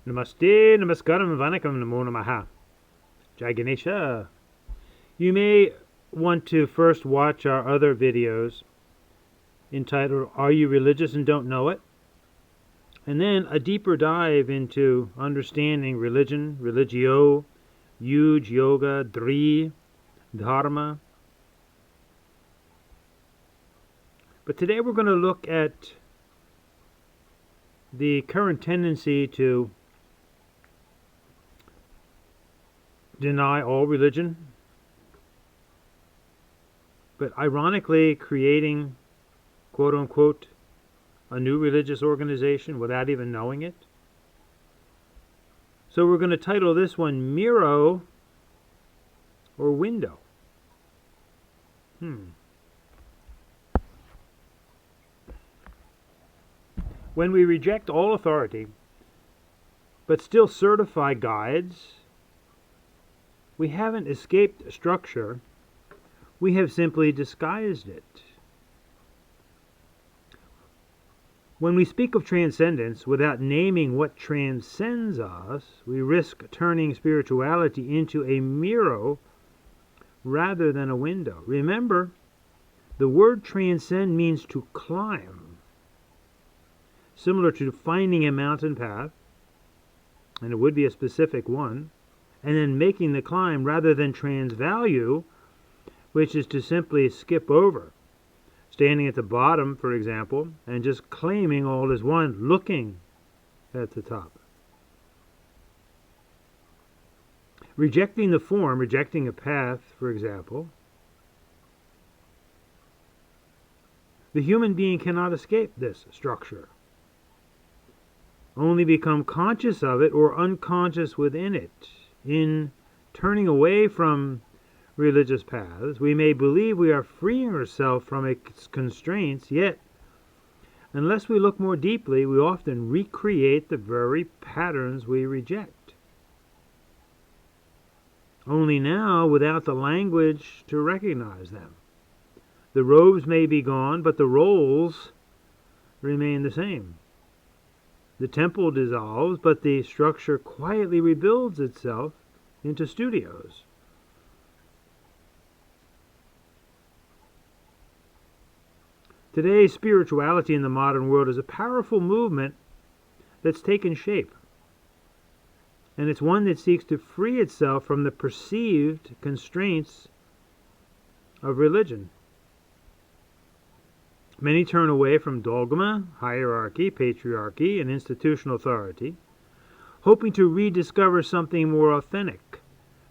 Namaste, Namaskaram, Vanakkam, Namo Namaha. Jai Ganesha. You may want to first watch our other videos entitled Are You Religious and Don't Know It? And then a deeper dive into understanding religion, religio, yuj, yoga, dri, dharma. But today we're going to look at the current tendency to deny all religion, but ironically creating, quote unquote, a new religious organization without even knowing it. So we're going to title this one Miro or Window. When we reject all authority, but still certify guides, we haven't escaped structure, we have simply disguised it. When we speak of transcendence without naming what transcends us, we risk turning spirituality into a mirror rather than a window. Remember, the word transcend means to climb, similar to finding a mountain path, and it would be a specific one, and then making the climb rather than transvalue, which is to simply skip over, standing at the bottom, for example, and just claiming all is one, looking at the top. Rejecting the form, rejecting a path, for example, the human being cannot escape this structure. Only become conscious of it or unconscious within it. In turning away from religious paths, we may believe we are freeing ourselves from its constraints, yet, unless we look more deeply, we often recreate the very patterns we reject. Only now without the language to recognize them. The robes may be gone, but the roles remain the same. The temple dissolves, but the structure quietly rebuilds itself into studios. Today, spirituality in the modern world is a powerful movement that's taken shape. And it's one that seeks to free itself from the perceived constraints of religion. Many turn away from dogma, hierarchy, patriarchy, and institutional authority, hoping to rediscover something more authentic,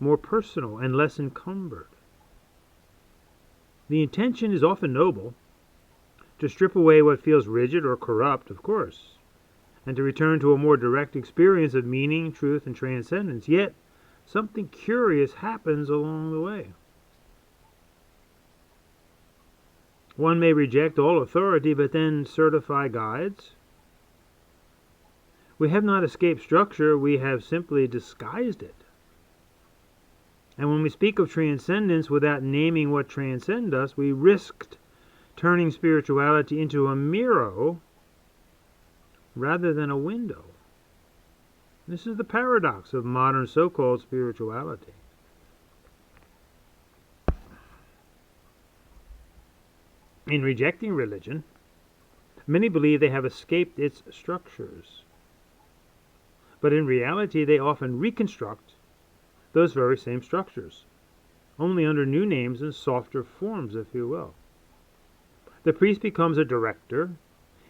more personal, and less encumbered. The intention is often noble, to strip away what feels rigid or corrupt, of course, and to return to a more direct experience of meaning, truth, and transcendence. Yet, something curious happens along the way. One may reject all authority, but then certify guides. We have not escaped structure, we have simply disguised it. And when we speak of transcendence without naming what transcends us, we risked turning spirituality into a mirror rather than a window. This is the paradox of modern so-called spirituality. In rejecting religion, many believe they have escaped its structures. But in reality, they often reconstruct those very same structures, only under new names and softer forms, if you will. The priest becomes a director,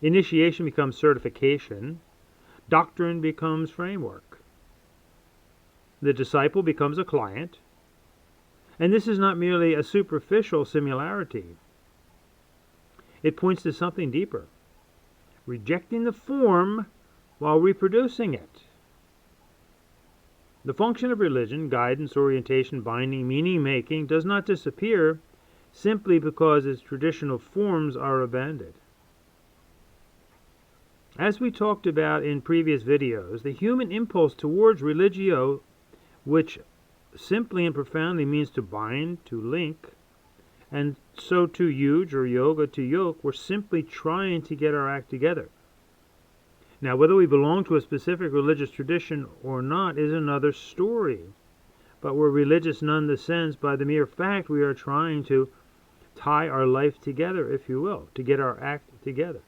initiation becomes certification, doctrine becomes framework. The disciple becomes a client, and this is not merely a superficial similarity. It points to something deeper, rejecting the form while reproducing it. The function of religion, guidance, orientation, binding, meaning-making, does not disappear simply because its traditional forms are abandoned. As we talked about in previous videos, the human impulse towards religio, which simply and profoundly means to bind, to link, and so to yuj or yoga to yoke, we're simply trying to get our act together. Now, whether we belong to a specific religious tradition or not is another story. But we're religious none the sense by the mere fact we are trying to tie our life together, if you will, to get our act together.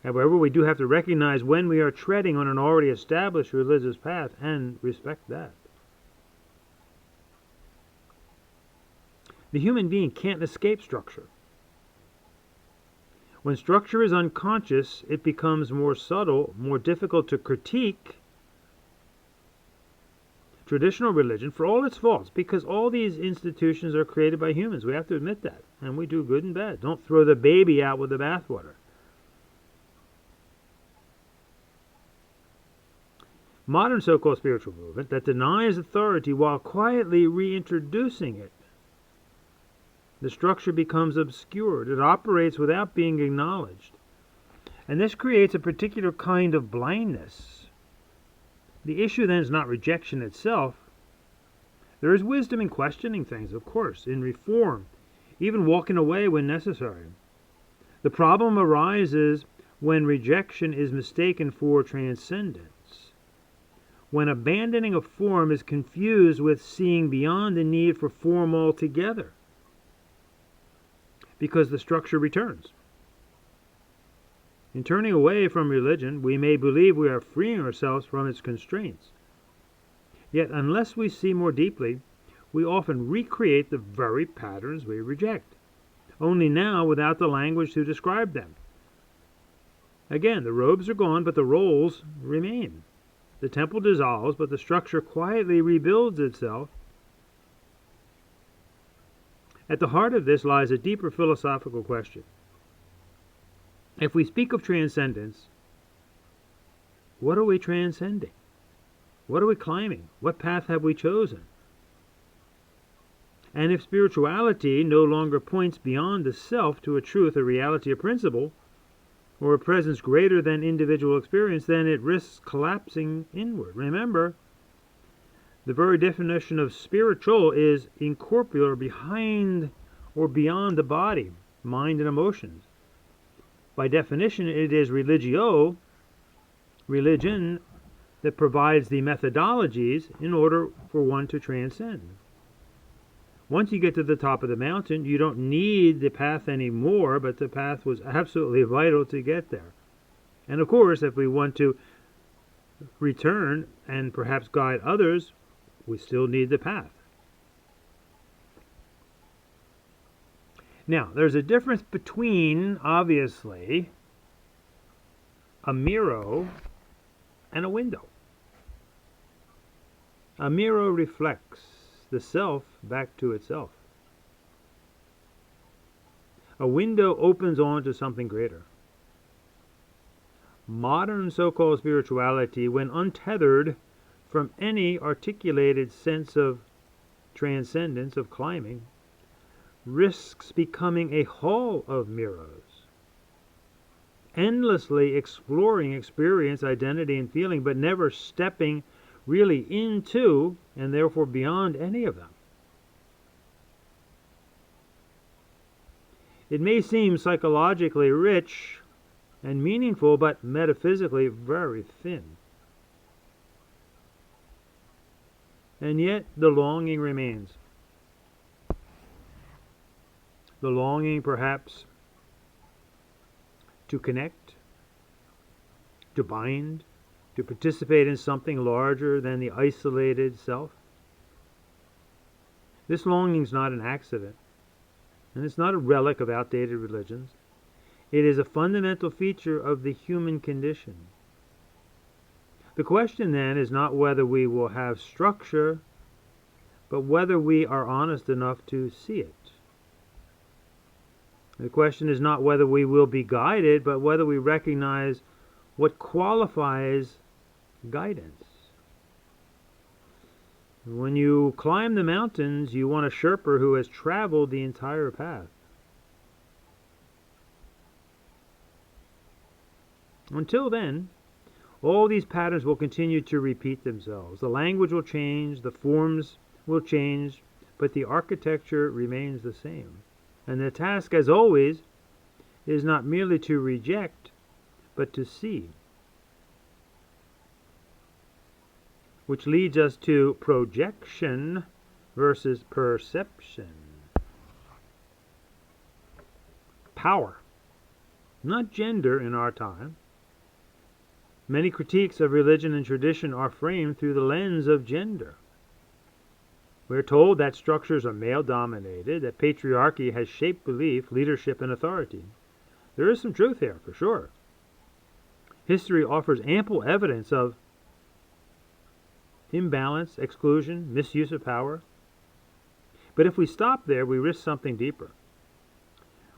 However, we do have to recognize when we are treading on an already established religious path and respect that. The human being can't escape structure. When structure is unconscious, it becomes more subtle, more difficult to critique traditional religion for all its faults, because all these institutions are created by humans. We have to admit that, and we do good and bad. Don't throw the baby out with the bathwater. Modern so-called spiritual movement that denies authority while quietly reintroducing it. The structure becomes obscured. It operates without being acknowledged. And this creates a particular kind of blindness. The issue then is not rejection itself. There is wisdom in questioning things, of course, in reform, even walking away when necessary. The problem arises when rejection is mistaken for transcendence, when abandoning a form is confused with seeing beyond the need for form altogether, because the structure returns. In turning away from religion, we may believe we are freeing ourselves from its constraints. Yet, unless we see more deeply, we often recreate the very patterns we reject, only now without the language to describe them. Again, the robes are gone, but the roles remain. The temple dissolves, but the structure quietly rebuilds itself. At the heart of this lies a deeper philosophical question. If we speak of transcendence, what are we transcending? What are we climbing? What path have we chosen? And if spirituality no longer points beyond the self to a truth, a reality, a principle, or a presence greater than individual experience, then it risks collapsing inward. Remember, the very definition of spiritual is incorporeal, behind or beyond the body, mind, and emotions. By definition, it is religio, religion, that provides the methodologies in order for one to transcend. Once you get to the top of the mountain, you don't need the path anymore, but the path was absolutely vital to get there. And of course, if we want to return and perhaps guide others, we still need the path. Now, there's a difference between, obviously, a mirror and a window. A mirror reflects the self back to itself. A window opens onto something greater. Modern so-called spirituality, when untethered from any articulated sense of transcendence, of climbing, risks becoming a hall of mirrors, endlessly exploring experience, identity, and feeling, but never stepping really into and therefore beyond any of them. It may seem psychologically rich and meaningful, but metaphysically very thin. And yet the longing remains. The longing, perhaps, to connect, to bind, to participate in something larger than the isolated self. This longing is not an accident, and it's not a relic of outdated religions. It is a fundamental feature of the human condition. The question then is not whether we will have structure, but whether we are honest enough to see it. The question is not whether we will be guided, but whether we recognize what qualifies guidance. When you climb the mountains, you want a Sherpa who has traveled the entire path. Until then, all these patterns will continue to repeat themselves. The language will change, the forms will change, but the architecture remains the same. And the task, as always, is not merely to reject, but to see. Which leads us to projection versus perception. Power, not gender in our time. Many critiques of religion and tradition are framed through the lens of gender. We're told that structures are male-dominated, that patriarchy has shaped belief, leadership, and authority. There is some truth here, for sure. History offers ample evidence of imbalance, exclusion, misuse of power. But if we stop there, we risk something deeper.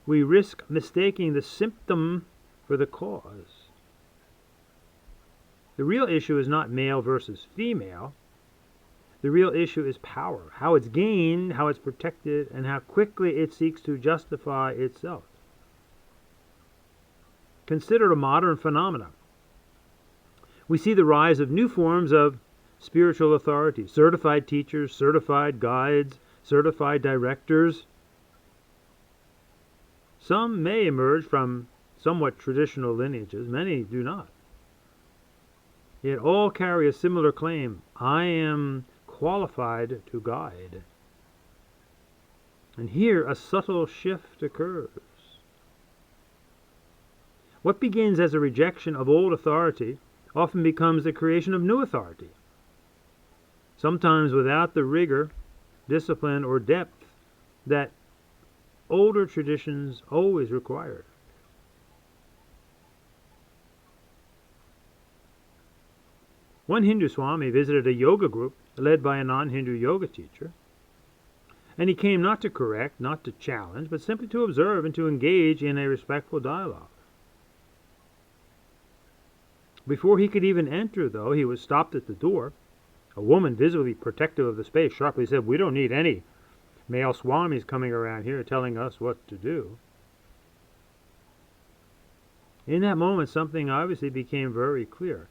We risk mistaking the symptom for the cause. The real issue is not male versus female. The real issue is power, how it's gained, how it's protected, and how quickly it seeks to justify itself. Consider a modern phenomenon. We see the rise of new forms of spiritual authority, certified teachers, certified guides, certified directors. Some may emerge from somewhat traditional lineages, many do not. Yet all carry a similar claim: I am qualified to guide. And here a subtle shift occurs. What begins as a rejection of old authority often becomes the creation of new authority, sometimes without the rigor, discipline, or depth that older traditions always required. One Hindu Swami visited a yoga group led by a non-Hindu yoga teacher, and he came not to correct, not to challenge, but simply to observe and to engage in a respectful dialogue. Before he could even enter, though, he was stopped at the door. A woman, visibly protective of the space, sharply said, "We don't need any male swamis coming around here telling us what to do." In that moment, something obviously became very clear.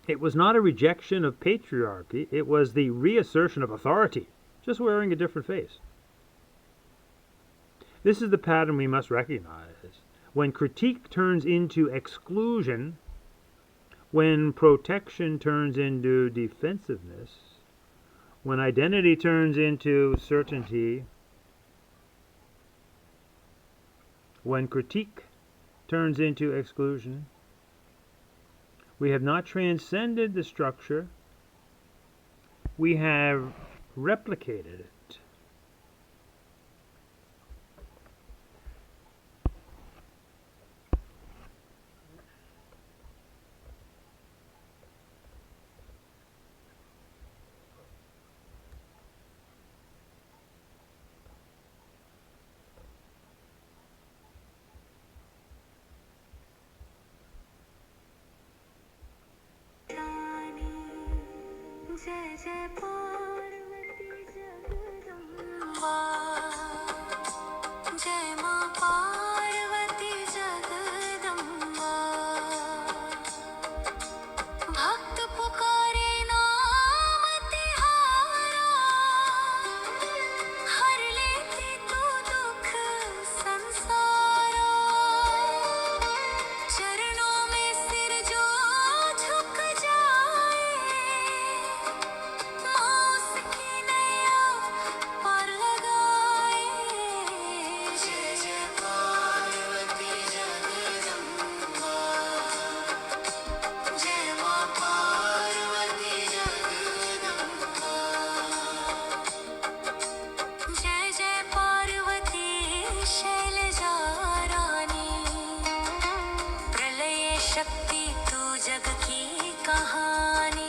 It was not a rejection of patriarchy, it was the reassertion of authority, just wearing a different face. This is the pattern we must recognize. When critique turns into exclusion, when protection turns into defensiveness, when identity turns into certainty, when critique turns into exclusion, we have not transcended the structure, we have replicated it. जय जय पार्वती जगदम्बा, जय मां पार्वती जगदम्बा। भक्त पुकारे नाम तिहारा, हर लेती तू दुख संसारा। चरणों में सिर जो झुक जाए, उसकी नैया पार लगाए। जय जय पार्वती जगदम्बा, जय मां पार्वती जगदम्बा। जय जय पार्वती शैलजा रानी, प्रलय शक्ति तू जग की कहानी।